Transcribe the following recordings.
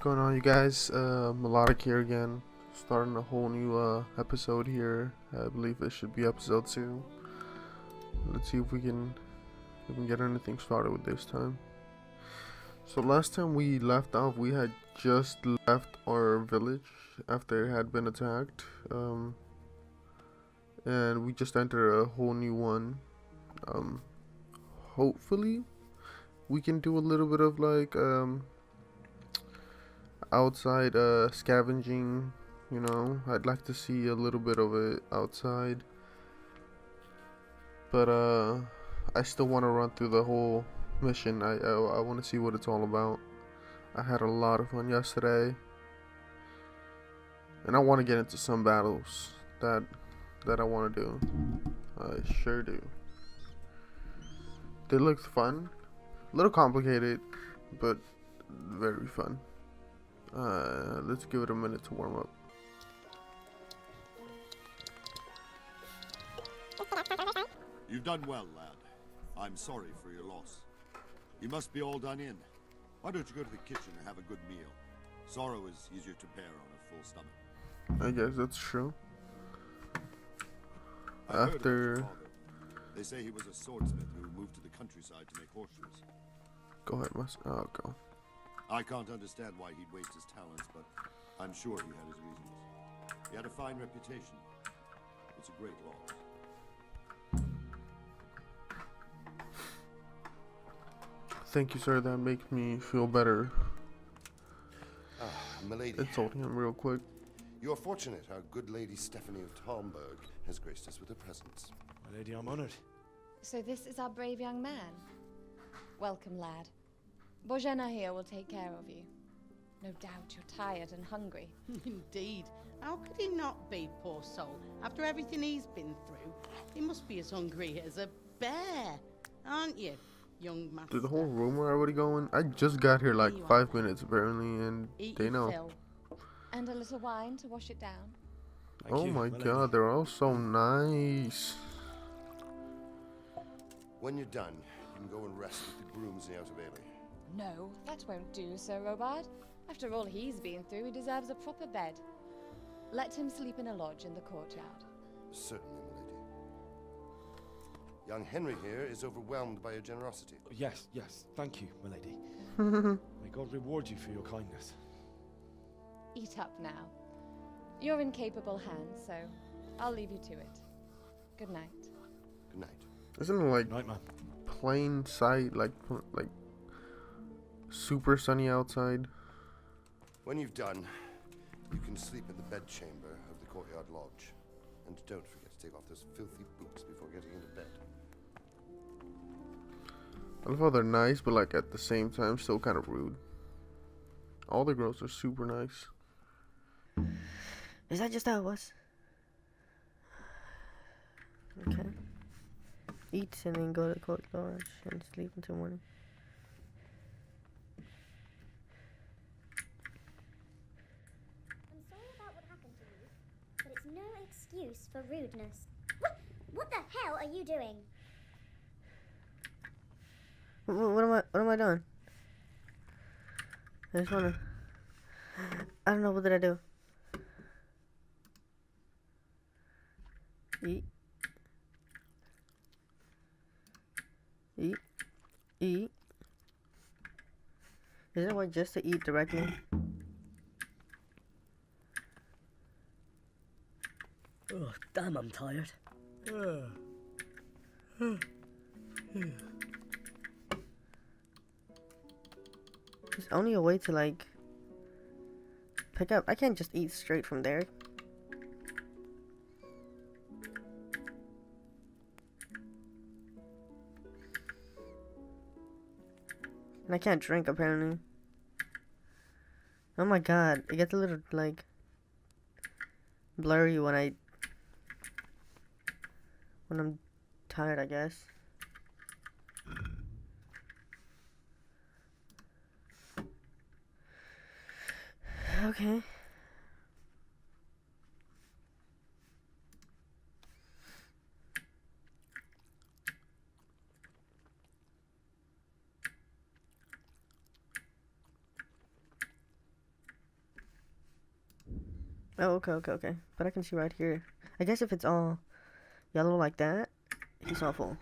going on, you guys? Melodic here again, starting a whole new episode here. I believe it should be episode 2. Let's see if we can get anything started with this time. So last time we left off, we had just left our village after it had been attacked, and we just entered a whole new one. Hopefully, we can do a little bit of like outside scavenging. I'd like to see a little bit of it outside, but I still want to run through the whole mission. I want to see what it's all about. I had a lot of fun yesterday, and I want to get into some battles that I want to do. I sure do. They looked fun, a little complicated, but very fun. Let's give it a minute to warm up. You've done well, lad. I'm sorry for your loss. You must be all done in. Why don't you go to the kitchen and have a good meal? Sorrow is easier to bear on a full stomach. I guess that's true. I heard about your father. They say he was a swordsmith who moved to the countryside to make horseshoes. Go ahead, I'll go. I can't understand why he'd waste his talents, but I'm sure he had his reasons. He had a fine reputation. It's a great loss. Thank you, sir. That makes me feel better. Milady. Insulting him real quick. You are fortunate our good lady Stephanie of Talmberg has graced us with her presence. My lady, I'm honored. So this is our brave young man. Welcome, lad. Bojana here will take care of you. No doubt you're tired and hungry. Indeed. How could he not be, poor soul? After everything he's been through, he must be as hungry as a bear, aren't you, young master? Did the whole rumor already going? I just got here like 5 minutes apparently, and Eat they your know. fill. And a little wine to wash it down. Thank Oh you, my lady. god, they're all so nice. When you're done, you can go and rest with the grooms in the Outer Bailey. No, that won't do, Sir Robard. After all he's been through, he deserves a proper bed. Let him sleep in a lodge in the courtyard. Certainly, milady. Young Henry here is overwhelmed by your generosity. Yes, thank you, my lady. May God reward you for your kindness. Eat up now. You're in capable hands, so I'll leave you to it. Good night. Good night. Isn't it like Night, man. plain sight, like super sunny outside? When you've done, you can sleep in the bedchamber of the courtyard lodge. And don't forget to take off those filthy boots before getting into bed. I love how they're nice, but like at the same time still kind of rude. All the girls are super nice. Is that just how it was? Okay. Eat and then go to the court lodge and sleep until morning. I'm sorry about what happened to you, but it's no excuse for rudeness. What the hell are you doing? What am I doing? I just wanna. I don't know. What did I do? Eat. Eat. Eat. Is it like just to eat directly? Oh, damn, I'm tired. There's only a way to like pick up. I can't just eat straight from there. And I can't drink apparently. Oh my god, it gets a little like blurry when I'm tired, I guess. Okay. Oh, okay. But I can see right here. I guess if it's all yellow like that, he's awful.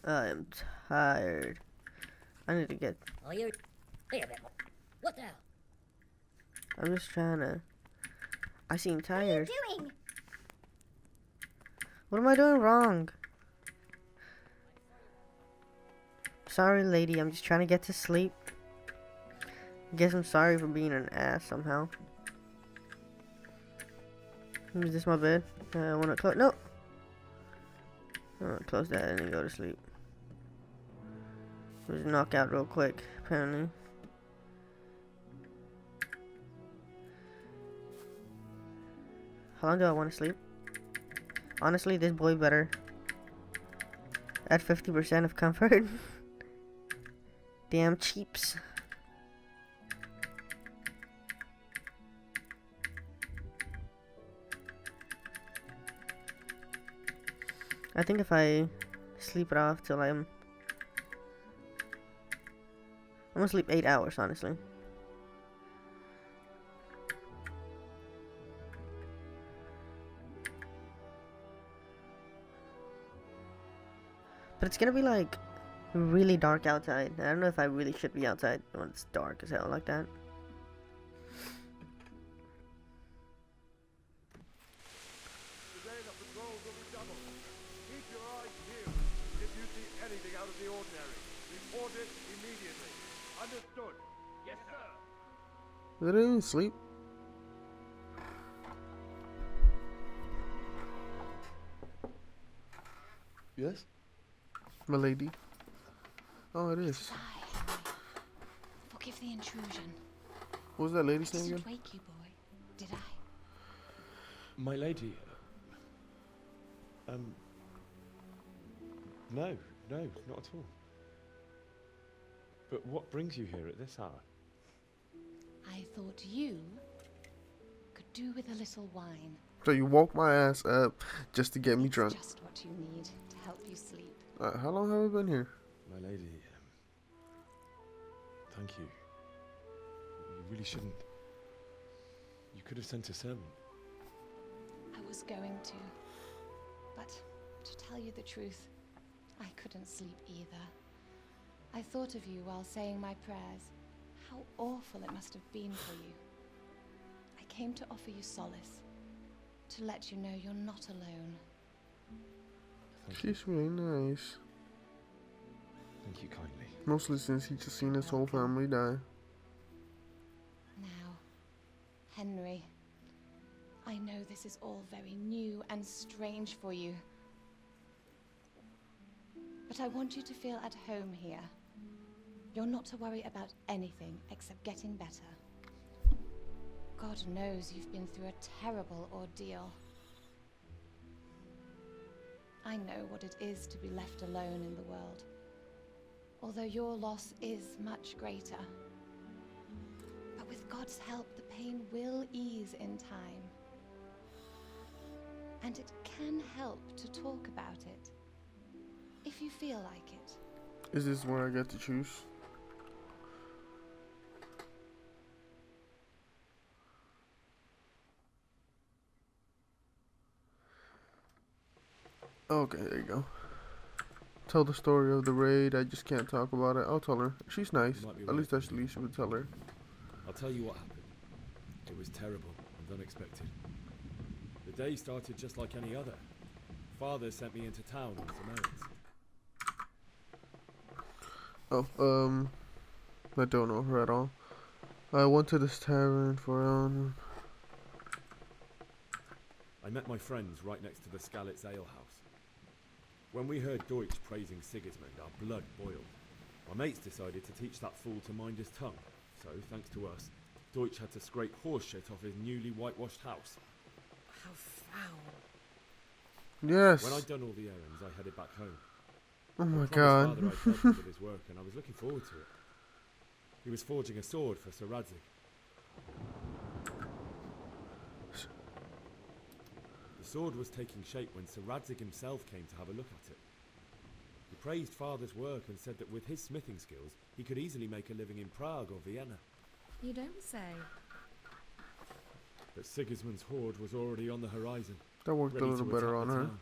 I'm tired. I need to get... Oh, you're... Hey, a bit more. What the hell? I'm just trying to... I seem tired. What are you doing? What am I doing wrong? Sorry, lady. I'm just trying to get to sleep. Guess I'm sorry for being an ass somehow. Is this my bed? I want to close... No! Close that and then go to sleep. Just knock out real quick, apparently. How long do I want to sleep? Honestly, this boy better add 50% of comfort. Damn cheaps. I think if I sleep it off till I'm gonna sleep 8 hours, honestly. But it's gonna be like really dark outside. I don't know if I really should be outside when it's dark as hell like that. Today the patrols will be doubled. Keep your eyes peeled. If you see anything out of the ordinary, report it immediately. Understood? Yes, sir. They didn't even sleep. Yes? My lady. Oh, it is. Forgive the intrusion. What was that lady's name Didn't again? wake you, boy, did I? My lady. No, not at all. But what brings you here at this hour? I thought you could do with a little wine. So you woke my ass up just to get me It's drunk. just what you need to help you sleep. How long have I been here? My lady, thank you. You really shouldn't. You could have sent a servant. I was going to. But to tell you the truth, I couldn't sleep either. I thought of you while saying my prayers. How awful it must have been for you. I came to offer you solace. To let you know you're not alone. She's really nice. Thank you kindly. Mostly since he just seen his whole family die. Now, Henry, I know this is all very new and strange for you. But I want you to feel at home here. You're not to worry about anything except getting better. God knows you've been through a terrible ordeal. I know what it is to be left alone in the world. Although your loss is much greater. But with God's help, the pain will ease in time. And it can help to talk about it, if you feel like it. Is this where I get to choose? Okay, there you go. Tell the story of the raid. I just can't talk about it. I'll tell her. She's nice. At least that's the least you would tell her. I'll tell you what happened. It was terrible and unexpected. The day started just like any other. Father sent me into town on some errands. Oh, I don't know her at all. I went to this tavern for I met my friends right next to the Skalitz Ale House. When we heard Deutsch praising Sigismund, our blood boiled. My mates decided to teach that fool to mind his tongue. So, thanks to us, Deutsch had to scrape horse shit off his newly whitewashed house. How foul. Yes. When I'd done all the errands, I headed back home. Oh my I promised god. Father I'd help him with his work, and I was looking forward to it. He was forging a sword for Sir Radzig. The sword was taking shape when Sir Radzig himself came to have a look at it. He praised Father's work and said that with his smithing skills, he could easily make a living in Prague or Vienna. You don't say. that Sigismund's horde was already on the horizon. That worked a ready little to better attack on the her. town.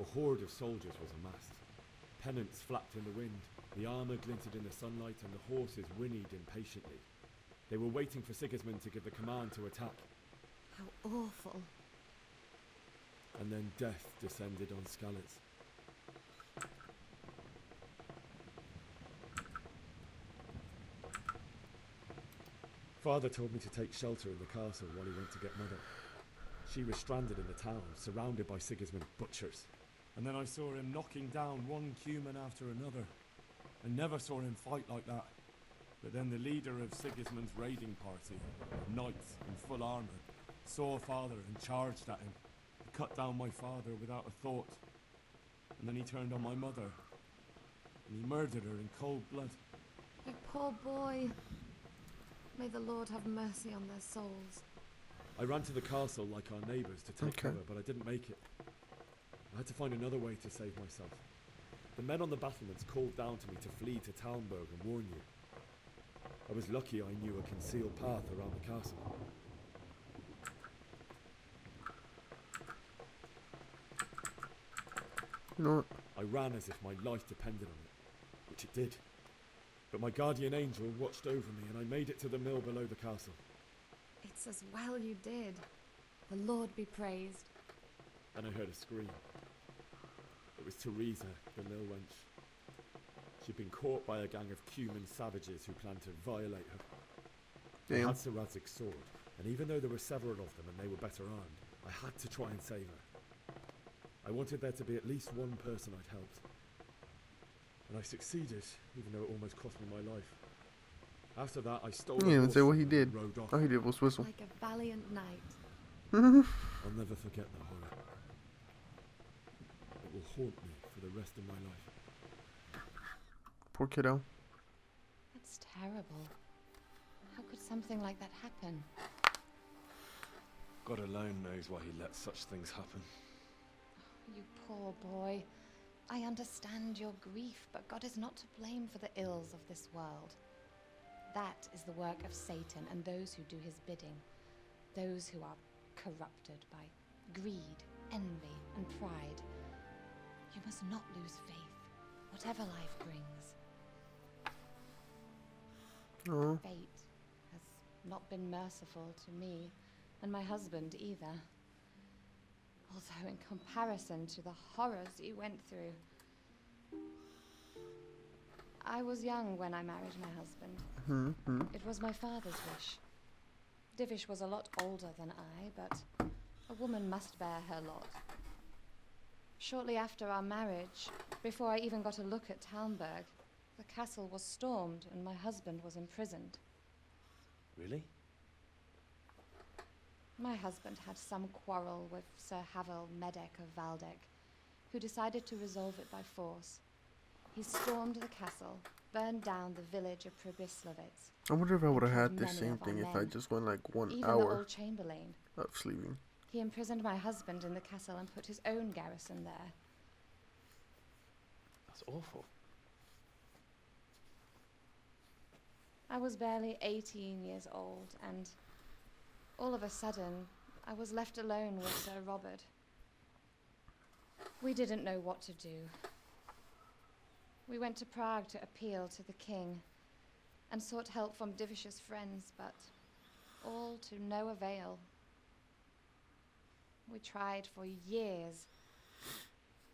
A horde of soldiers was amassed. Pennants flapped in the wind, the armour glinted in the sunlight, and the horses whinnied impatiently. They were waiting for Sigismund to give the command to attack. How awful. And then death descended on Skalitz. Father told me to take shelter in the castle while he went to get Mother. She was stranded in the town, surrounded by Sigismund butchers. And then I saw him knocking down one human after another. I never saw him fight like that. But then the leader of Sigismund's raiding party, knights in full armour, saw Father and charged at him. He cut down my father without a thought. And then he turned on my mother. And he murdered her in cold blood. You poor boy. May the Lord have mercy on their souls. I ran to the castle like our neighbours to take cover, but I didn't make it. I had to find another way to save myself. The men on the battlements called down to me to flee to Talmberg and warn you. I was lucky I knew a concealed path around the castle. You know what? I ran as if my life depended on it, which it did. But my guardian angel watched over me and I made it to the mill below the castle. It's as well you did. The Lord be praised. And I heard a scream. It was Teresa, the mill wench. She'd been caught by a gang of Cuman savages who planned to violate her. Damn. I had Sir Radzig's sword, and even though there were several of them and they were better armed, I had to try and save her. I wanted there to be at least one person I'd helped. And I succeeded, even though it almost cost me my life. After that, I stole He didn't even say what he and did. rode off. All he did was whistle. Like a valiant knight. I'll never forget that horror. It will haunt me for the rest of my life. Poor kiddo. That's terrible. How could something like that happen? God alone knows why he let such things happen. You poor boy. I understand your grief, but God is not to blame for the ills of this world. That is the work of Satan and those who do his bidding. Those who are corrupted by greed, envy, and pride. You must not lose faith, whatever life brings. Oh. Fate has not been merciful to me, and my husband either. Although in comparison to the horrors you went through. I was young when I married my husband. It was my father's wish. Divish was a lot older than I, but a woman must bear her lot. Shortly after our marriage, before I even got a look at Talmberg, the castle was stormed and my husband was imprisoned. Really? My husband had some quarrel with Sir Havel Medek of Valdek, who decided to resolve it by force. He stormed the castle, burned down the village of Probislavitz. I wonder if I would have had Many this same of our thing if I men, just went like 1 Even the hour old chamberlain. of sleeping. He imprisoned my husband in the castle and put his own garrison there. That's awful. I was barely 18 years old, and all of a sudden, I was left alone with Sir Robert. We didn't know what to do. We went to Prague to appeal to the king, and sought help from Divish's friends, but all to no avail. We tried for years,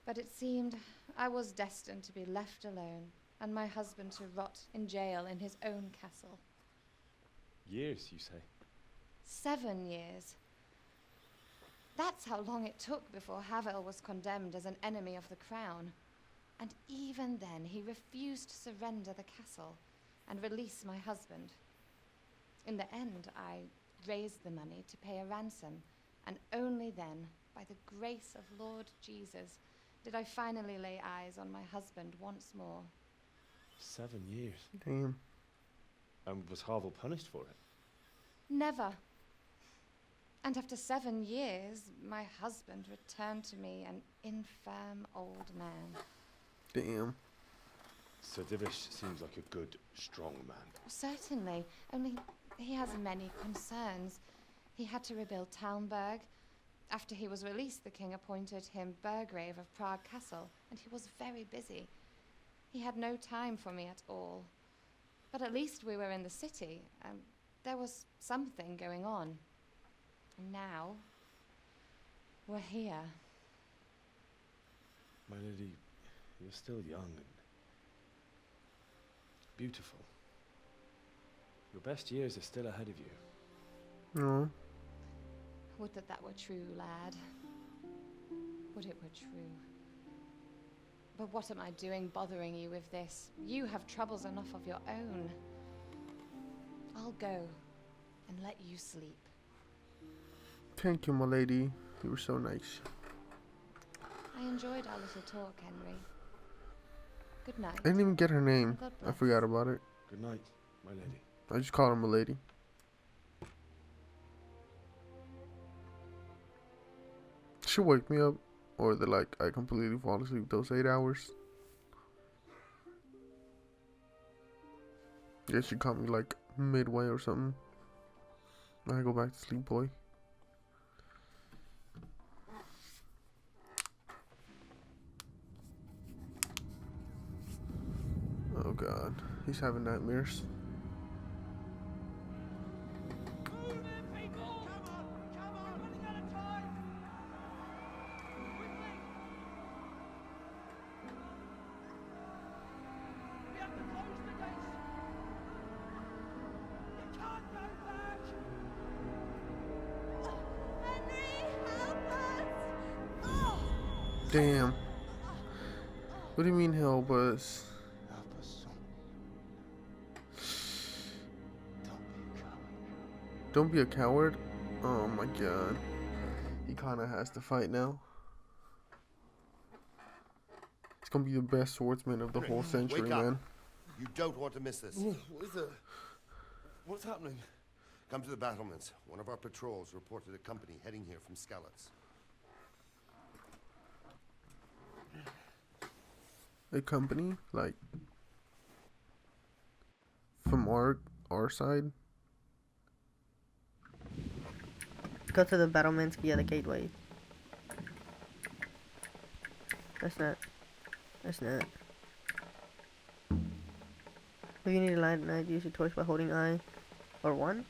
but it seemed I was destined to be left alone, and my husband to rot in jail in his own castle. Years, you say? 7 years. That's how long it took before Havel was condemned as an enemy of the crown. And even then, he refused to surrender the castle and release my husband. In the end, I raised the money to pay a ransom, and only then, by the grace of Lord Jesus, did I finally lay eyes on my husband once more. 7 years. Damn. And was Havel punished for it? Never. And after 7 years, my husband returned to me an infirm old man. Damn. Sir Divish seems like a good, strong man. Certainly, only he has many concerns. He had to rebuild Talmberg. After he was released, the king appointed him Burgrave of Prague Castle, and he was very busy. He had no time for me at all. But at least we were in the city, and there was something going on. And now, we're here. My lady, you're still young and beautiful. Your best years are still ahead of you. No. Would that that were true, lad. Would it were true. But what am I doing bothering you with this? You have troubles enough of your own. I'll go and let you sleep. Thank you, my lady. You were so nice. I enjoyed our little talk, Henry. Good night. I didn't even get her name. God I bless. forgot about it. Good night, my lady. I just called her my lady. She'll wake me up, or I completely fall asleep those 8 hours. Yeah, she caught me like midway or something. I go back to sleep, boy. Oh god, he's having nightmares. Damn. What do you mean help us? Help us, son. Don't be a coward. Don't be a coward? Oh my god. He kinda has to fight now. He's gonna be the best swordsman of the whole century, Wake up. man. You don't want to miss this. What is it? What's happening? Come to the battlements. One of our patrols reported a company heading here from Skalitz. A company? Like, from our side? Go to the battlements via the gateway. That's not. If you need a light at night, use your torch by holding I or 1.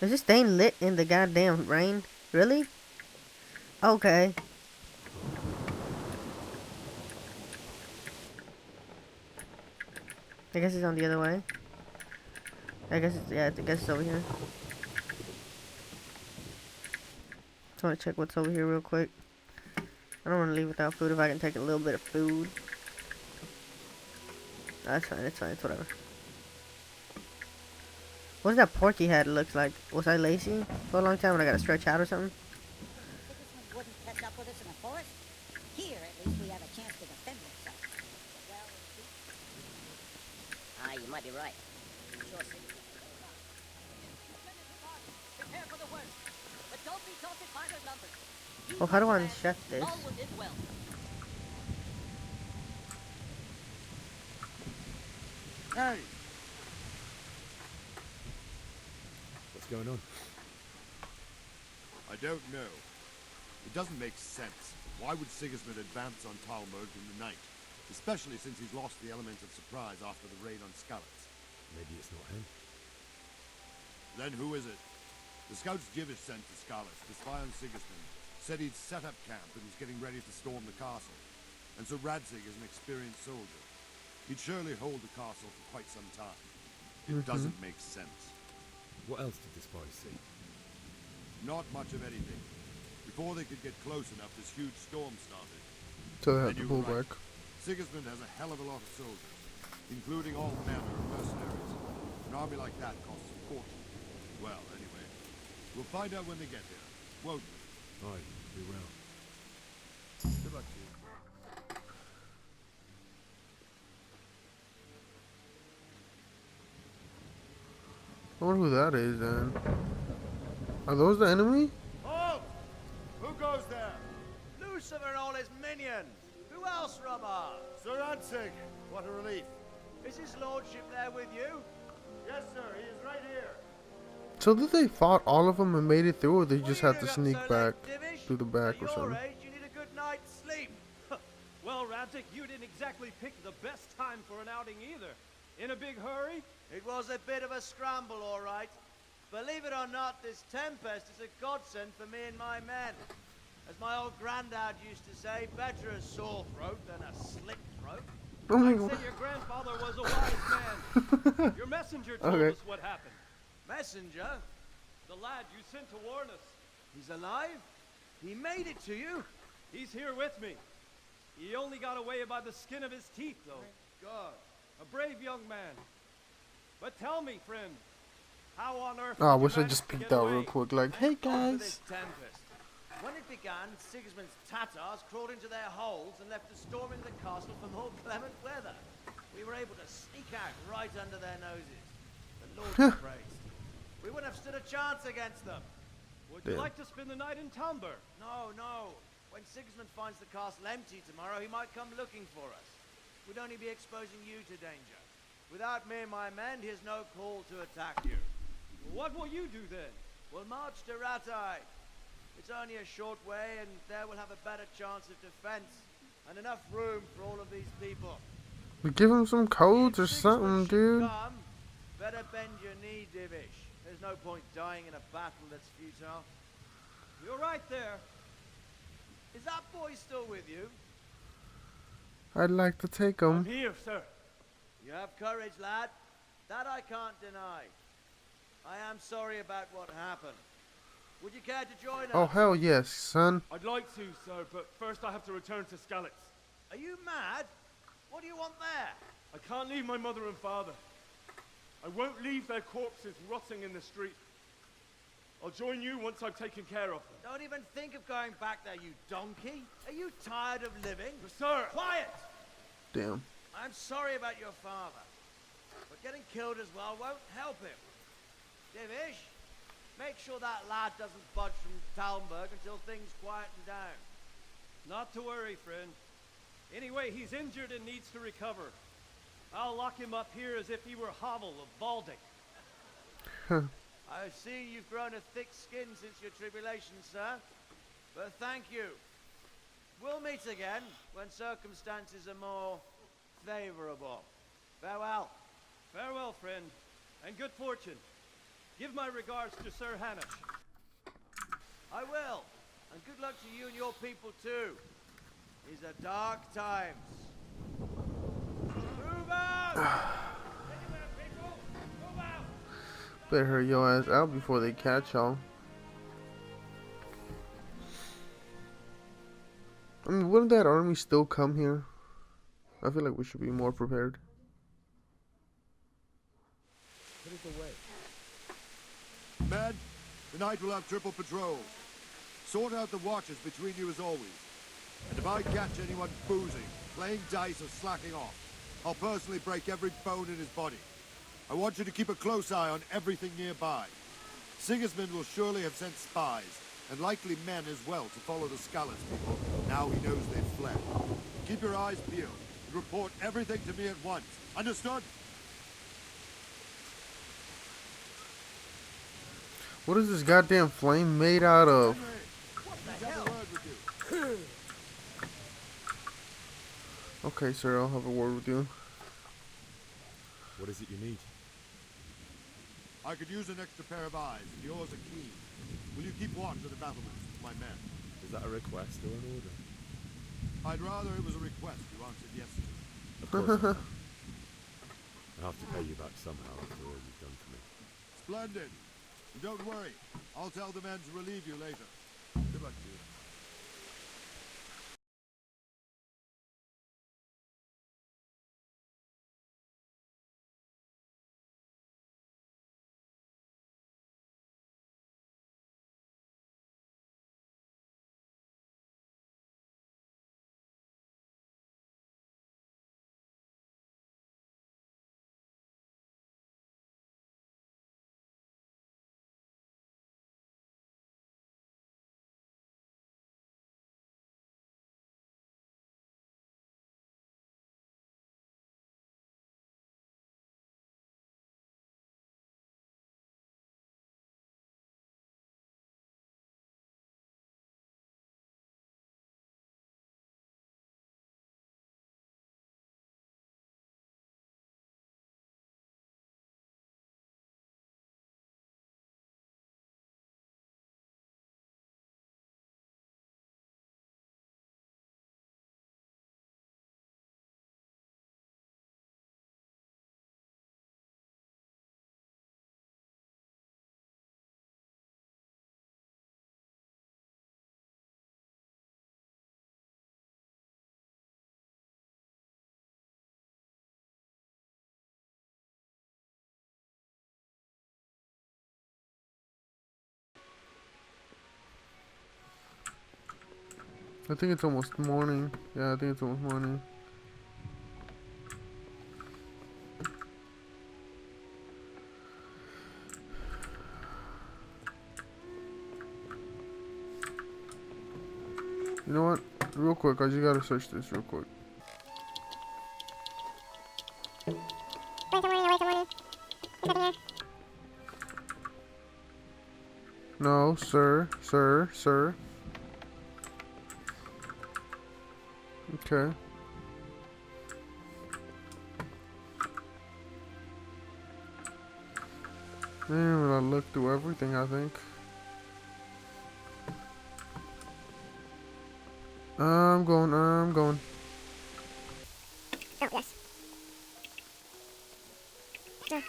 Is this thing lit in the goddamn rain? Really? Okay. I guess it's on the other way. I guess it's, yeah, I guess it's over here. Just want to check what's over here real quick. I don't want to leave without food if I can take a little bit of food. That's fine, it's whatever. What's that porky head looks like? Was I lazy for a long time when I gotta stretch out or something? Sigismund wouldn't catch up with us in the forest. Here, at least, we have a chance to defend ourselves. Well, you might be right. Sure, Sigismund. Prepare for the worst, but don't be daunted by their numbers. Oh, how do I unshut this? All will end well. Hey! What's going on? I don't know. It doesn't make sense. Why would Sigismund advance on Talmberg in the night? Especially since he's lost the element of surprise after the raid on Skalitz. Maybe it's not him. Then who is it? The scouts Jivish sent to Skalitz to spy on Sigismund said he'd set up camp and was getting ready to storm the castle. And so Radzig is an experienced soldier. He'd surely hold the castle for quite some time. It doesn't make sense. What else did the spies see? Not much of anything. Before they could get close enough, this huge storm started. So they have And to you pull were right. back. Sigismund has a hell of a lot of soldiers, including all men who are mercenaries. An army like that costs a fortune. Well, anyway, we'll find out when they get here, won't we? Aye, we will. Good luck to you. I wonder who that is then. Are those the enemy? Halt! Who goes there? Lucifer and all his minions. Who else, Rama? Sir Ansig. What a relief. Is his lordship there with you? Yes, sir. He is right here. So did they fought all of them and made it through, or they just had to What are you sneak doing up back so late, Divish? through the back At or your something? age, you need a good night's sleep. Well, Rantic, you didn't exactly pick the best time for an outing either. In a big hurry? It was a bit of a scramble, all right. Believe it or not, this tempest is a godsend for me and my men. As my old granddad used to say, better a sore throat than a slit throat. Oh my I'd god. say your grandfather was a wise man. Your messenger told Okay. us what happened. Messenger? The lad you sent to warn us. He's alive? He made it to you? He's here with me. He only got away by the skin of his teeth, though. God. A brave young man. But tell me, friend, how on earth Oh, I did you wish I manage just to peeked get out away? real quick, like, hey For guys. this tempest. When it began, Sigismund's Tatars crawled into their holes and left us storming the castle for more clement weather. We were able to sneak out right under their noses. The Lord be praised. We wouldn't have stood a chance against them. Would you Damn. like to spend the night in Talmber? No, no. When Sigismund finds the castle empty tomorrow, he might come looking for us. We'd only be exposing you to danger. Without me and my men, he has no call to attack you. What will you do then? We'll march to Ratai. It's only a short way, and there we'll have a better chance of defense and enough room for all of these people. We give him some codes or If Sigismund something, should dude. Come, better bend your knee, Divish. There's no point dying in a battle that's futile. You're right there. Is that boy still with you? I'd like to take I'm him. here, sir. You have courage, lad. That I can't deny. I am sorry about what happened. Would you care to join us? Oh hell yes, son. I'd like to, sir, but first I have to return to Skalitz. Are you mad? What do you want there? I can't leave my mother and father. I won't leave their corpses rotting in the street. I'll join you once I've taken care of them. Don't even think of going back there, you donkey. Are you tired of living? Sir! Quiet! Damn. I'm sorry about your father, but getting killed as well won't help him. Divish, make sure that lad doesn't budge from Talmberg until things quieten down. Not to worry, friend. Anyway, he's injured and needs to recover. I'll lock him up here as if he were Havel of Baldic. I've seen you've grown a thick skin since your tribulation, sir. But thank you. We'll meet again when circumstances are more favorable. Farewell. Farewell, friend, and good fortune. Give my regards to Sir Hanish. I will. And good luck to you and your people, too. These are dark times. Move out! Anywhere, people! Move out! Better hurry your ass out before they catch y'all. I mean, wouldn't that army still come here? I feel like we should be more prepared. Put it away. Men, tonight we'll have triple patrols. Sort out the watches between you as always. And if I catch anyone boozing, playing dice or slacking off, I'll personally break every bone in his body. I want you to keep a close eye on everything nearby. Sigismund will surely have sent spies, and likely men as well, to follow the Skalitz people. Now he knows they've fled. Keep your eyes peeled, and report everything to me at once. Understood? What is this goddamn flame made out of? Okay, sir, I'll have a word with you. What is it you need? I could use an extra pair of eyes, and yours are keen. Will you keep watch of the battlements with my men? Is that a request or an order? I'd rather it was a request you answered yes to. Of course not. I have to pay you back somehow after all you've done for me. Splendid. And don't worry. I'll tell the men to relieve you later. Good luck to you. I think it's almost morning. Yeah, I think it's almost morning. You know what? Real quick, I just gotta search this real quick. No, sir. Okay. And I looked through everything, I think. I'm going. Oh, yes. Do I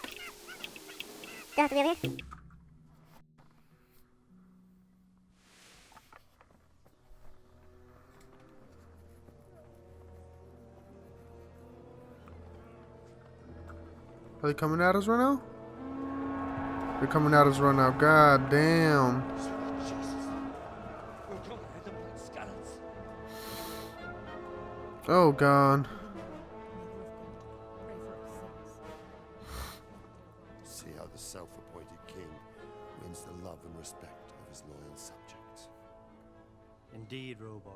have to be over here? Are they coming at us right now? They're coming at us right now. God damn. Oh, God. See how the self-appointed king wins the love and respect of his loyal subjects. Indeed, Robard.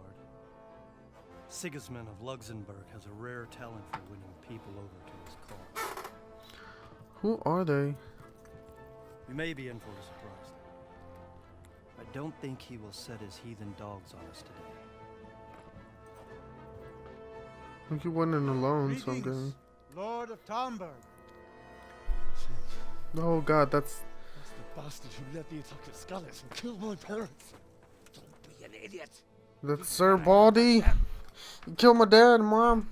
Sigismund of Luxembourg has a rare talent for winning people over to his cause. Who are they? We may be in for a surprise. I don't think he will set his heathen dogs on us today. I think he went in alone, so I'm Greetings, getting... Lord of Talmberg. Oh, God, that's... That's the bastard who led the attack at Scarlet and killed my parents. Don't be an idiot. That's Sir Baldy. You killed my dad and mom.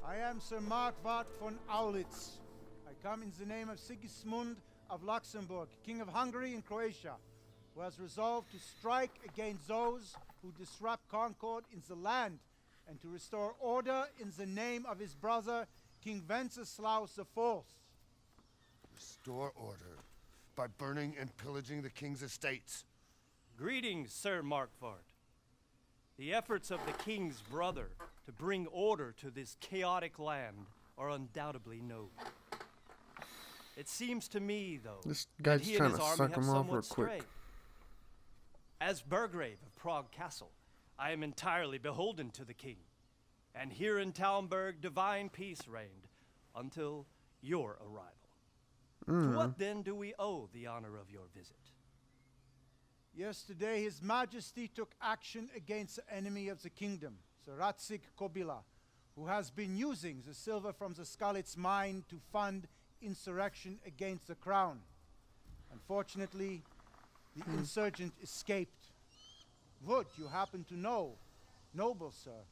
I am Sir Markwart von Aulitz. I come in the name of Sigismund of Luxembourg, King of Hungary and Croatia, who has resolved to strike against those who disrupt concord in the land and to restore order in the name of his brother, King Wenceslaus IV. Restore order by burning and pillaging the king's estates. Greetings, Sir Markwart. The efforts of the king's brother to bring order to this chaotic land are undoubtedly noble. It seems to me, though, This that guy's he and trying his to army suck have him off real somewhat quick. strayed. As Burgrave of Prague Castle, I am entirely beholden to the king, and here in Talmberg divine peace reigned until your arrival. To what then do we owe the honor of your visit? Yesterday, His Majesty took action against the enemy of the kingdom, Sir Ratzik Kobila, who has been using the silver from the Skalitz mine to fund insurrection against the crown. Unfortunately, the insurgent escaped. Would you happen to know, noble sir,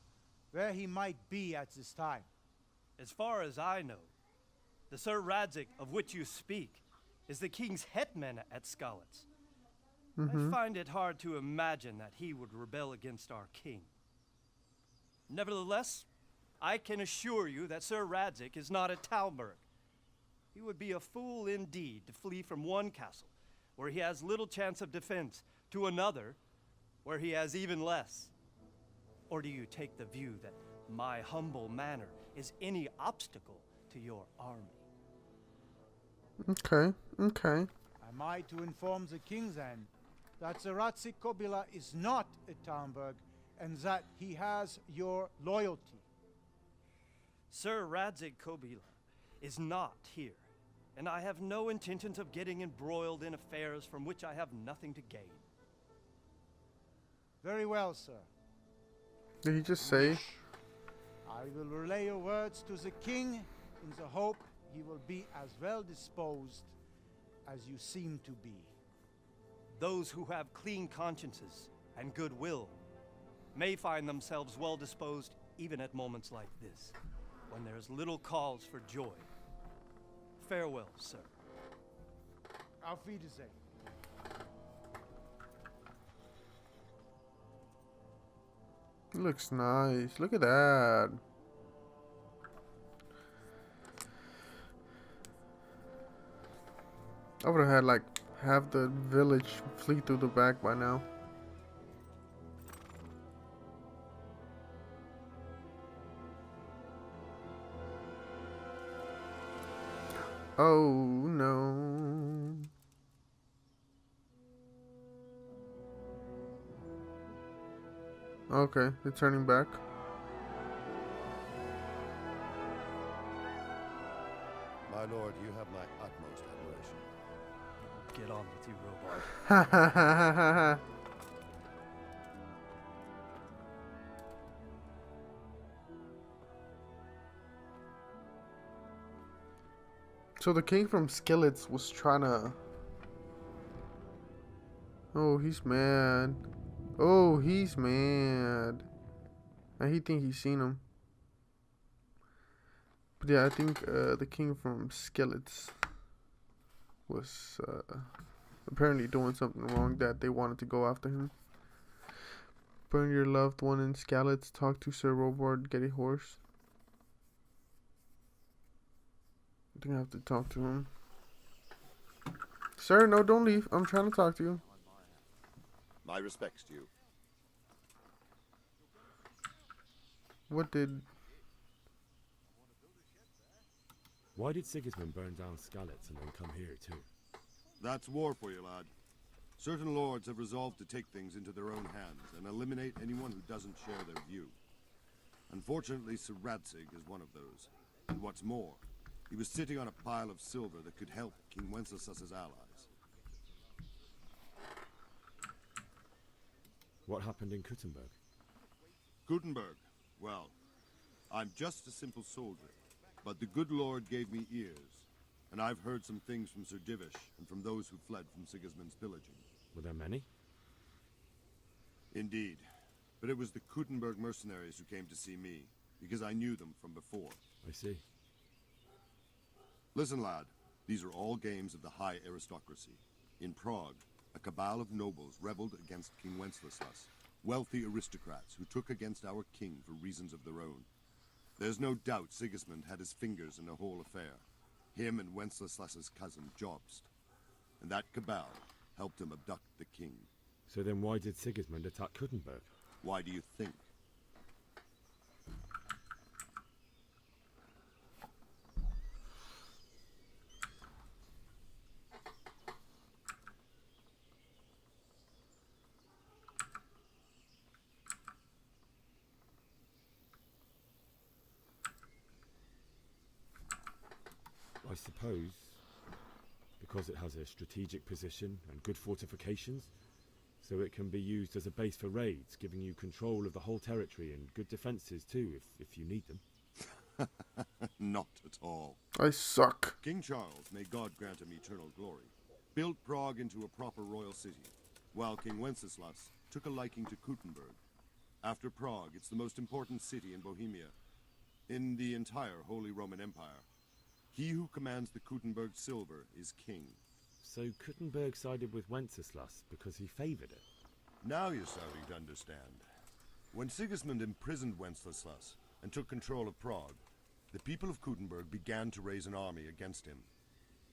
where he might be at this time? As far as I know, the Sir Radzik of which you speak is the king's hetman at Skalitz. I find it hard to imagine that he would rebel against our king. Nevertheless, I can assure you that Sir Radzik is not at Talmberg. He would be a fool indeed to flee from one castle, where he has little chance of defense, to another, where he has even less. Or do you take the view that my humble manner is any obstacle to your army? Okay. Am I to inform the king then that Sir Ratzik Kobila is not at Talmberg and that he has your loyalty? Sir Radzik Kobila is not here, and I have no intentions of getting embroiled in affairs from which I have nothing to gain. Very well, sir. Did he just say? I will relay your words to the king in the hope he will be as well disposed as you seem to be. Those who have clean consciences and goodwill may find themselves well disposed even at moments like this, when there is little cause for joy. Farewell, sir. Auf Wiedersehen. He looks nice. Look at that. I would have had like half the village flee through the back by now. Oh no. Okay, they're turning back. My lord, you have my utmost admiration. Get on with you, Robard. Ha ha ha ha ha ha. So the king from Skillets was trying to... Oh, he's mad. Oh, he's mad. And he think he's seen him. But yeah, I think the king from Skillets was apparently doing something wrong that they wanted to go after him. Burn your loved one in Skillets. Talk to Sir Robard. Get a horse. I think I have to talk to him. Sir, no, don't leave. I'm trying to talk to you. My respects to you. What did... Why did Sigismund burn down Skalitz and then come here too? That's war for you, lad. Certain lords have resolved to take things into their own hands and eliminate anyone who doesn't share their view. Unfortunately, Sir Radzig is one of those. And what's more, he was sitting on a pile of silver that could help King Wenceslas's allies. What happened in Kuttenberg? Gutenberg, well, I'm just a simple soldier, but the good Lord gave me ears, and I've heard some things from Sir Divish and from those who fled from Sigismund's pillaging. Were there many? Indeed, but it was the Kuttenberg mercenaries who came to see me, because I knew them from before. I see. Listen, lad, these are all games of the high aristocracy. In Prague, a cabal of nobles rebelled against King Wenceslas, wealthy aristocrats who took against our king for reasons of their own. There's no doubt Sigismund had his fingers in the whole affair. Him and Wenceslas's cousin, Jobst. And that cabal helped him abduct the king. So then why did Sigismund attack Kuttenberg? Why do you think? I suppose because it has a strategic position and good fortifications, so it can be used as a base for raids, giving you control of the whole territory and good defenses too, if you need them. Not at all. I suck. King Charles, may God grant him eternal glory, built Prague into a proper royal city, while King Wenceslas took a liking to Kuttenberg. After Prague, it's the most important city in Bohemia, in the entire Holy Roman Empire. He who commands the Kuttenberg silver is king. So Kuttenberg sided with Wenceslas because he favored it? Now you're starting to understand. When Sigismund imprisoned Wenceslas and took control of Prague, the people of Kuttenberg began to raise an army against him.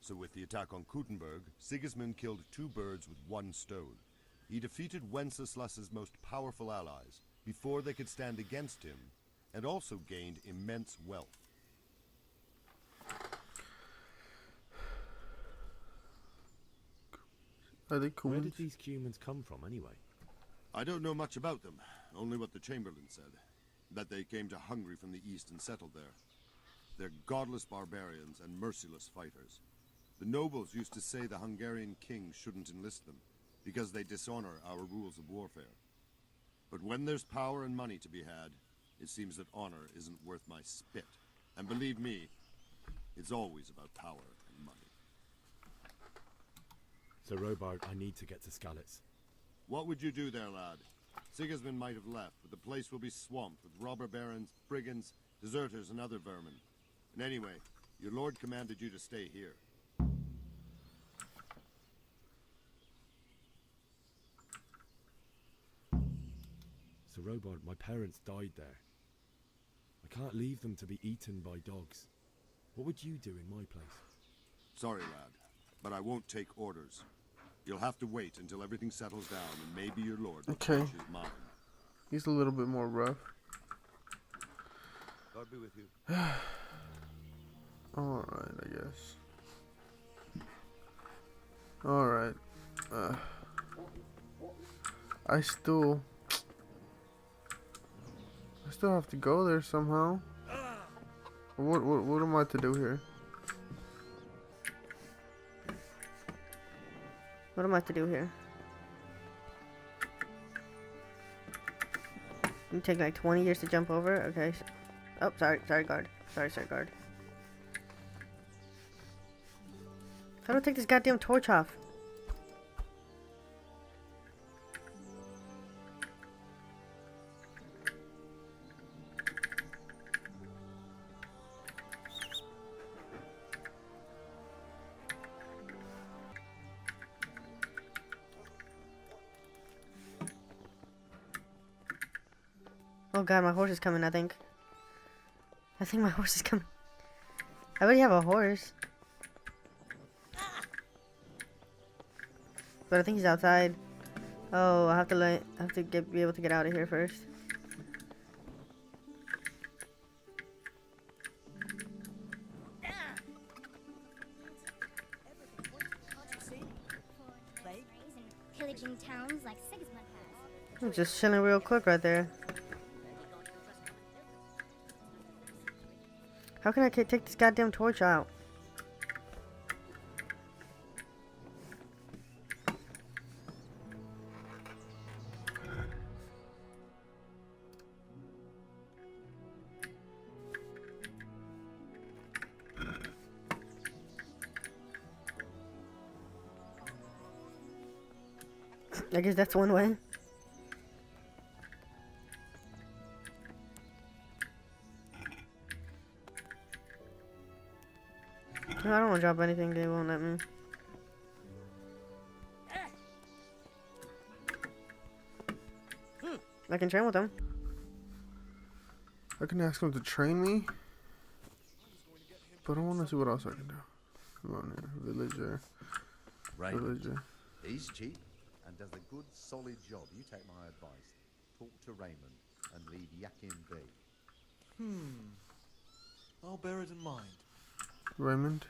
So with the attack on Kuttenberg, Sigismund killed two birds with one stone. He defeated Wenceslas's most powerful allies before they could stand against him, and also gained immense wealth. Are they Where coons? did these humans come from anyway? I don't know much about them, only what the Chamberlain said. That they came to Hungary from the east and settled there. They're godless barbarians and merciless fighters. The nobles used to say the Hungarian king shouldn't enlist them, because they dishonor our rules of warfare. But when there's power and money to be had, it seems that honor isn't worth my spit. And believe me, it's always about power and money. So Robard, I need to get to Skalitz. What would you do there, lad? Sigismund might have left, but the place will be swamped with robber barons, brigands, deserters, and other vermin. And anyway, your lord commanded you to stay here. So Robard, my parents died there. I can't leave them to be eaten by dogs. What would you do in my place? Sorry, lad, but I won't take orders. You'll have to wait until everything settles down, and maybe your lord will Okay. change his mind. He's a little bit more rough. God be with you. Alright, I guess. Alright. I still have to go there somehow. What am I to do here? What am I to do here? You take like 20 years to jump over? Okay. Oh, sorry, guard. Sorry, guard. How do I take this goddamn torch off? Oh god, my horse is coming, I think. I think my horse is coming. I already have a horse. But I think he's outside. Oh, I have to be able to get out of here first. Pillaging towns like Sigismund has. I'm just chilling real quick right there. How can I take this goddamn torch out? I guess that's one way. No, I don't want to drop anything, they won't let me. I can train with them. I can ask him to train me. But I want to see what else I can do. Come on here, villager. Raymond. Villager. He's cheap and does a good, solid job. You take my advice. Talk to Raymond and leave Yakin be. I'll bear it in mind. Raymond?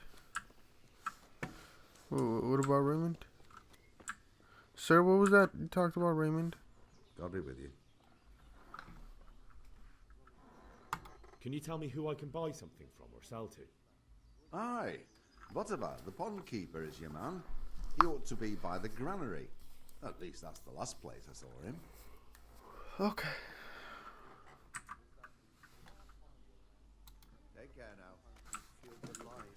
What about Raymond? Sir, what was that you talked about, Raymond? God be with you. Can you tell me who I can buy something from or sell to? Aye. What about the pond keeper is your man? He ought to be by the granary. At least that's the last place I saw him. Okay. Take care now. Feel the life,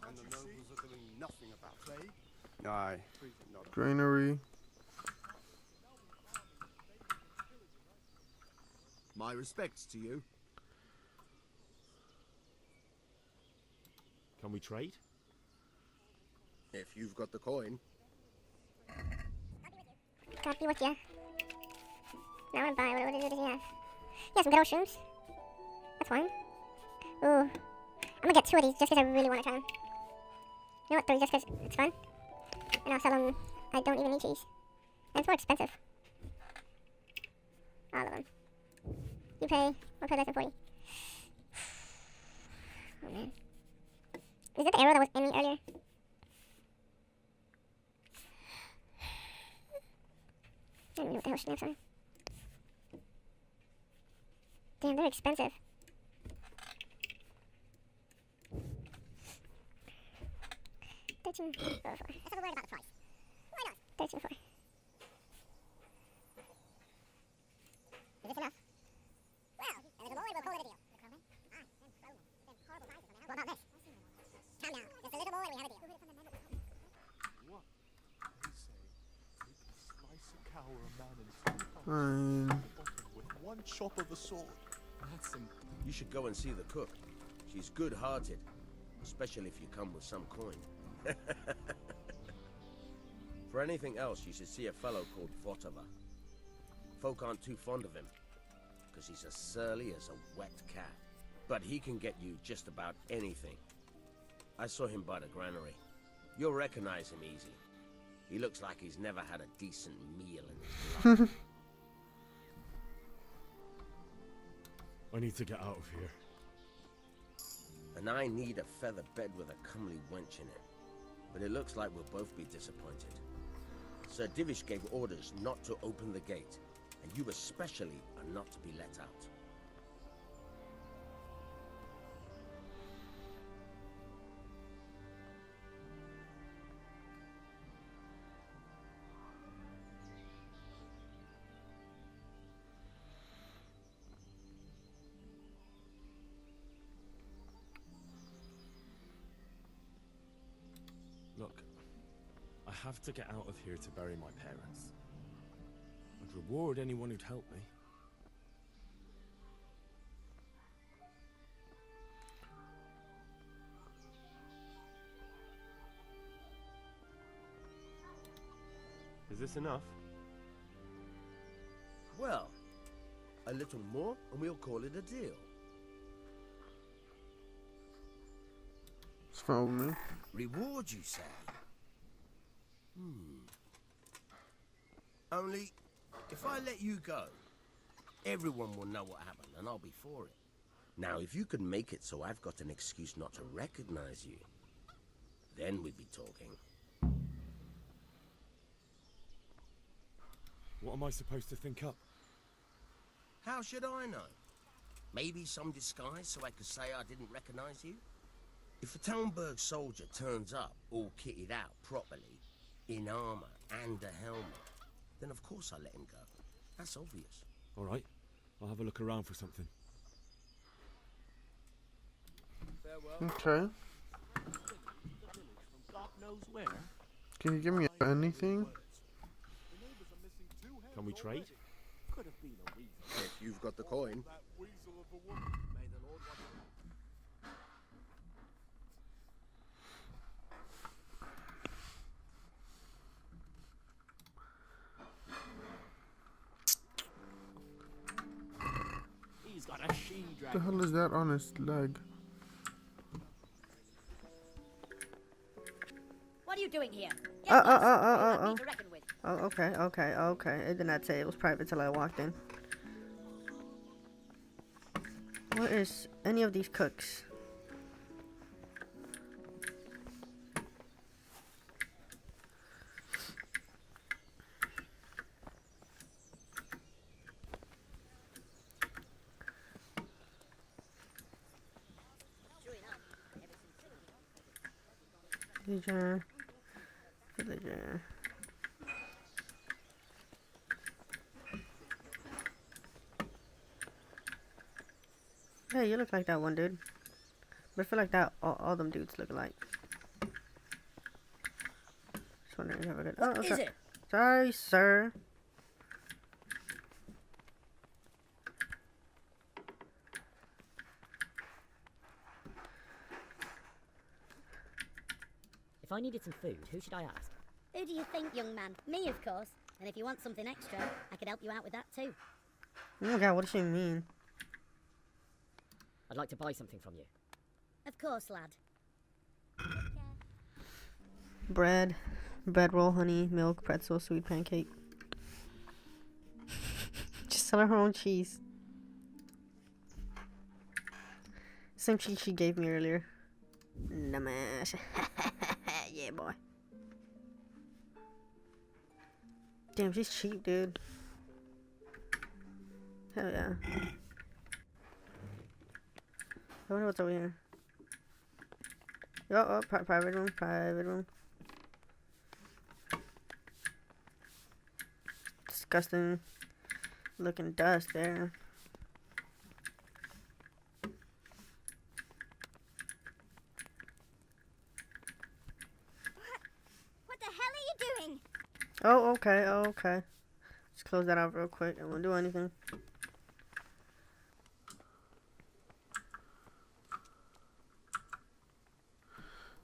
and the nobles are doing nothing about it. Aye. Granary. My respects to you. Can we trade? If you've got the coin. God be with you. Now I want to buy. What does he have? He has some good old shrooms. That's fine. Ooh. I'm gonna get 2 of these just because I really want to try them. You know what? 3 just because it's fun. And I'll sell them. I don't even need cheese. And it's more expensive. All of them. You pay. I'll pay less than 40. Oh man. Is that the arrow that was in me earlier? I don't know what the hell snaps are. Damn, they're expensive. $13.04. Let's have a word about the price. Why not? $13.04. Is this enough? Well, a little more and we'll call it a deal. The crowman? Ah, them crowmen. Them horrible guys are coming out. What about this? Calm down. Just a little more and we have a deal. What? They say, take a slice of cow or a man and with one chop of the sword. You should go and see the cook. She's good-hearted, especially if you come with some coin. For anything else, you should see a fellow called Votava. Folk aren't too fond of him, because he's as surly as a wet cat. But he can get you just about anything. I saw him by the granary. You'll recognize him easy. He looks like he's never had a decent meal in his life. I need to get out of here. And I need a feather bed with a comely wench in it. but it looks like we'll both be disappointed. Sir Divish gave orders not to open the gate, and you especially are not to be let out. Look, I have to get out of here to bury my parents. I'd reward anyone who'd help me. Is this enough? Well, a little more and we'll call it a deal. It's fine with me. Reward, you say? Only, if I let you go, everyone will know what happened and I'll be for it. Now, if you can make it so I've got an excuse not to recognize you, then we'd be talking. What am I supposed to think up? How should I know? Maybe some disguise so I could say I didn't recognize you? If a Talmberg soldier turns up all kitted out properly, in armor and a helmet, then of course I let him go. That's obvious. All right, I'll have a look around for something. Okay. Can you give me anything? Can we trade? If you've got the coin. He's got a she What the hell is that on his leg? What are you doing here? Oh, okay. It did not say it was private till I walked in. Where is any of these cooks? Villager. Hey, you look like that one dude. But I feel like that all them dudes look alike. Just wondering if I could. Oh, What is it? Sorry, sir. If I needed some food, who should I ask? Who do you think, young man? Me, of course. And if you want something extra, I could help you out with that too. Oh my god, what does she mean? I'd like to buy something from you. Of course, lad. Bread roll, honey, milk, pretzel, sweet pancake. Just sell her own cheese. Same cheese she gave me earlier. Namash. Yeah, boy. Damn, she's cheap, dude. Hell yeah. I wonder what's over here. Oh, private room. Disgusting looking dust there. What the hell are you doing? Oh, okay. Just close that out real quick. I won't do anything.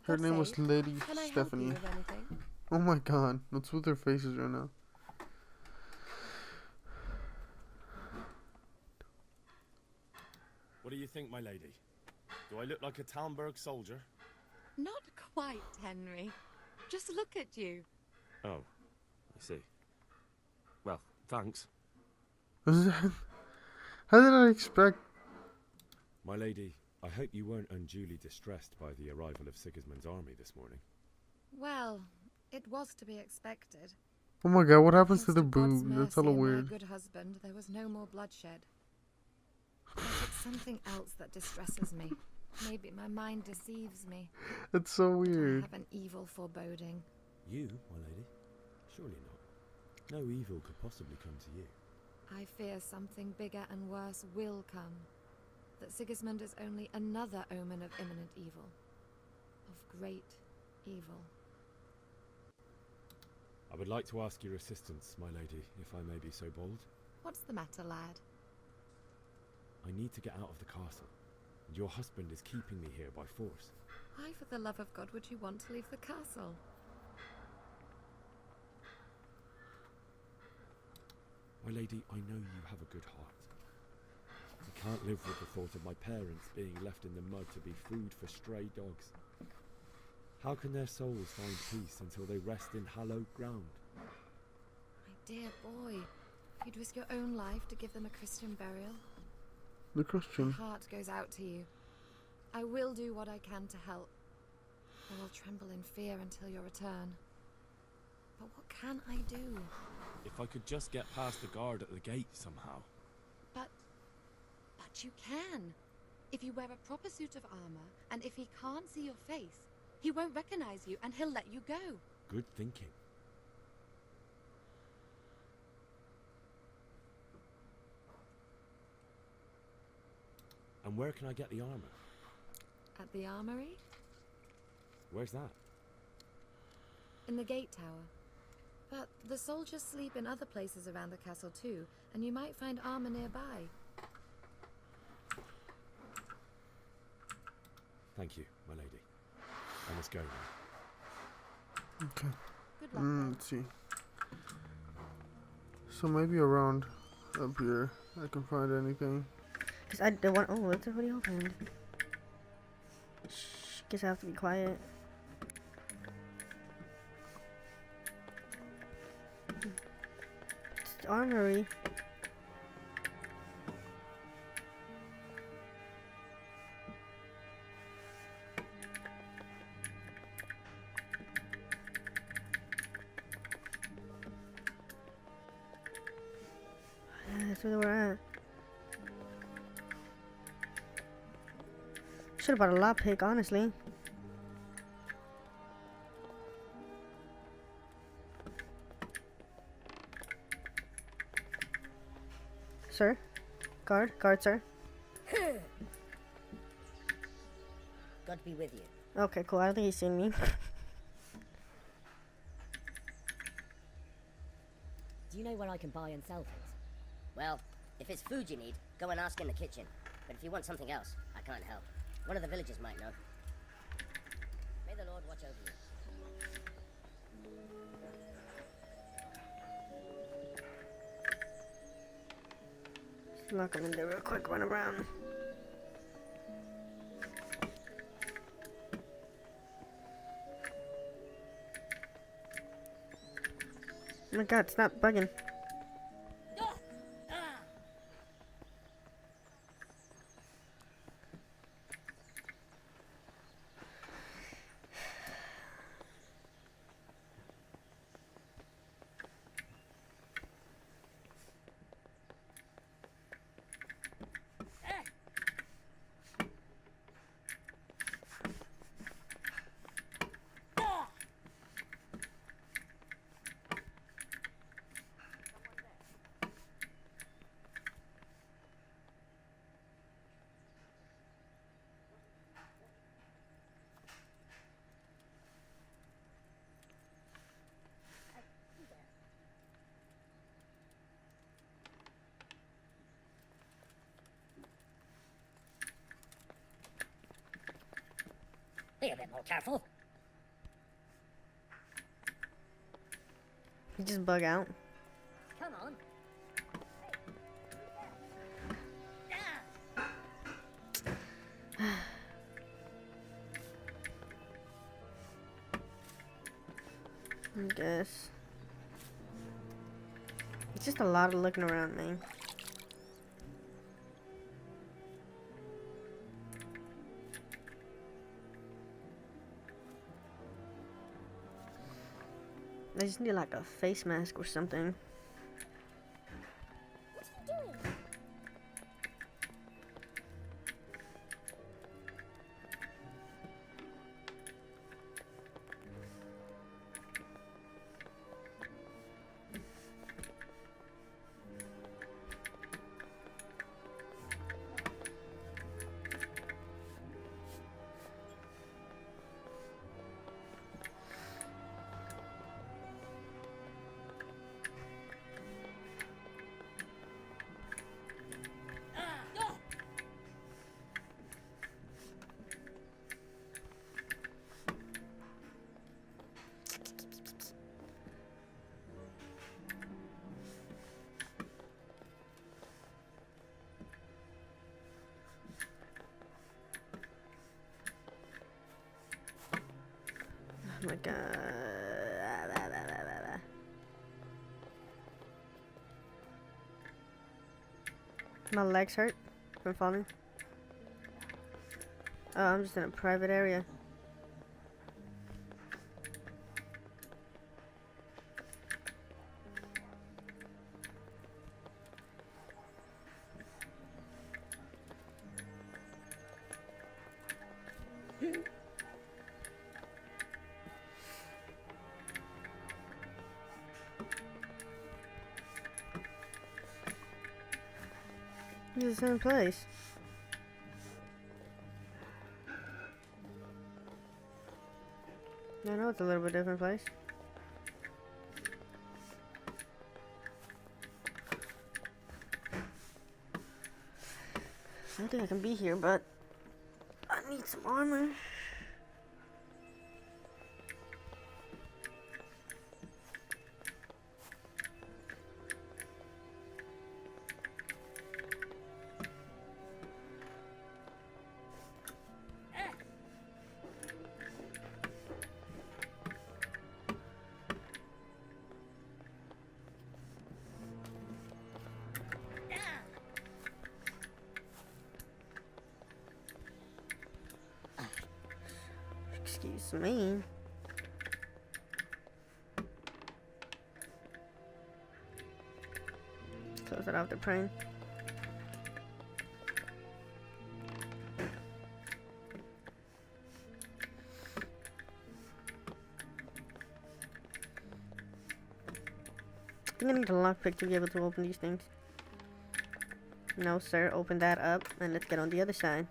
Her name was Lady Stephanie. Oh my god, what's with their faces right now? What do you think, my lady? Do I look like a Talmberg soldier? Not quite, Henry. Just look at you. Oh, I see. Well, thanks. How did I expect? My lady, I hope you weren't unduly distressed by the arrival of Sigismund's army this morning. Well, it was to be expected. Oh my god, what happens to Thanks the God's boob? That's mercy hella and my weird. good husband, there was no more bloodshed. But it's something else that distresses me. Maybe my mind deceives me. That's so I weird. have an evil foreboding. You, my lady? Surely not. No evil could possibly come to you. I fear something bigger and worse will come. That Sigismund is only another omen of imminent evil. Of great evil. I would like to ask your assistance, my lady, if I may be so bold. What's the matter, lad? I need to get out of the castle, and your husband is keeping me here by force. Why, for the love of God, would you want to leave the castle? My lady, I know you have a good heart. I can't live with the thought of my parents being left in the mud to be food for stray dogs. How can their souls find peace until they rest in hallowed ground? My dear boy, you'd risk your own life to give them a Christian burial? The Christian. My heart goes out to you. I will do what I can to help. I will tremble in fear until your return. But what can I do? If I could just get past the guard at the gate somehow. But you can. If you wear a proper suit of armor, and if he can't see your face, he won't recognize you and he'll let you go. Good thinking. And where can I get the armor? At the armory? Where's that? In the gate tower. But the soldiers sleep in other places around the castle too, and you might find armor nearby. Thank you, my lady. I must go now. Okay. Good luck, Let's see. So maybe around up here I can find anything. Cause I don't want. Oh, it's already opened. Shh, guess I have to be quiet. It's the armory. That's where we're at. Should have bought a lockpick, honestly. Sir? Guard, sir. God be with you. Okay, cool. I don't think he's seen me. Do you know where I can buy and sell things? Well, if it's food you need, go and ask in the kitchen. But if you want something else, I can't help. One of the villagers might know. May the Lord watch over you. Just lock him in there real quick, run around. Oh my god, stop bugging. Be a bit more careful. You just bug out. Come on. I guess. It's just a lot of looking around, man. I just need like a face mask or something. Oh my god. My legs hurt from falling. Oh, I'm just in a private area. It's the same place. I know it's a little bit different place. I don't think I can be here, but I need some armor. Excuse me. Close it off the plane. I think I need a lockpick to be able to open these things. No, sir. Open that up and let's get on the other side.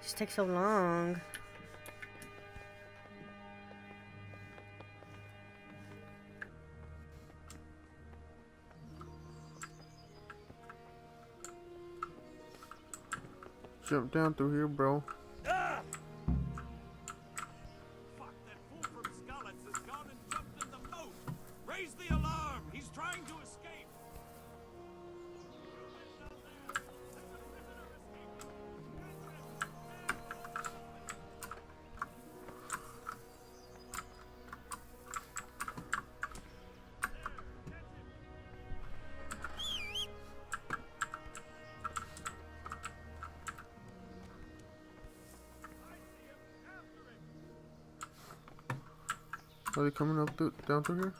This takes so long. Jump down through here, bro. Ah! Fuck, that fool from Skalitz has gone and jumped in the boat. Raise the alarm. He's trying to escape. Are they coming up down through here?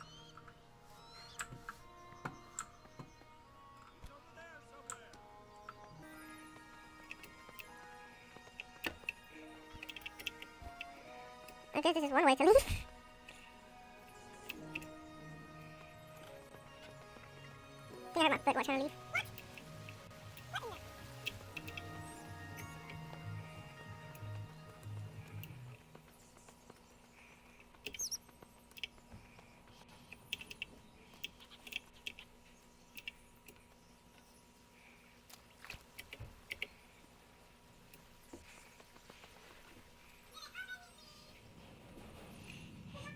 I guess this is one way to leave. I think I hurt my foot while trying to leave.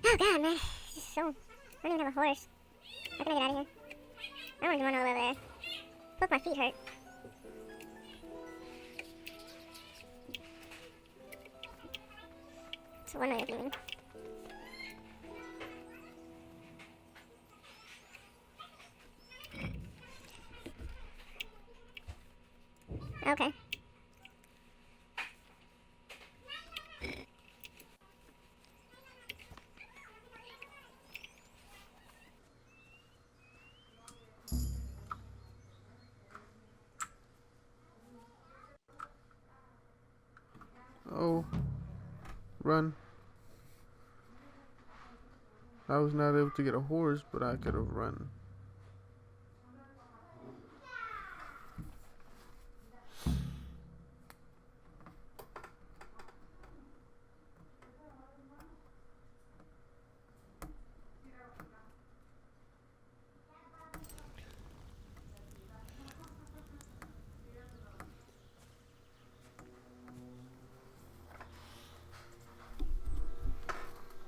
Oh god, man. This is so... I don't even have a horse. How can I get out of here? I don't even want to live there. Both my feet hurt. It's one way of leaving. Okay. Oh, run. I was not able to get a horse, but I could have run.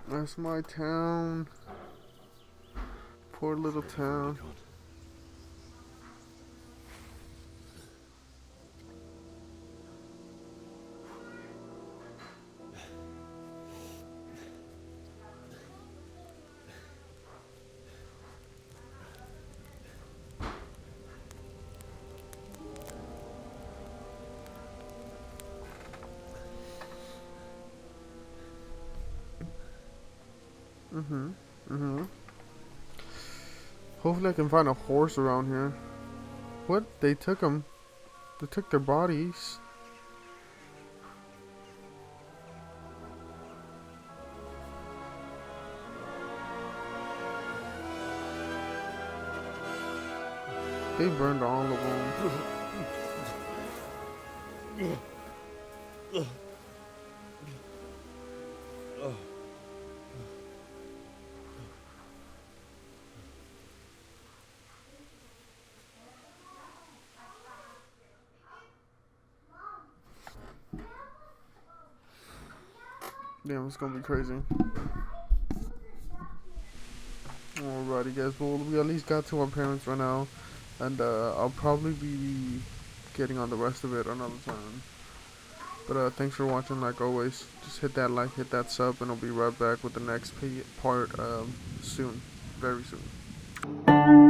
That's my town. Poor little town. Hopefully I can find a horse around here. What? They took them. They took their bodies. They burned all of them. Damn, it's gonna be crazy. Alrighty guys, well we at least got to our parents right now. And I'll probably be getting on the rest of it another time. But thanks for watching like always. Just hit that like, hit that sub, and I'll be right back with the next part soon. Very soon.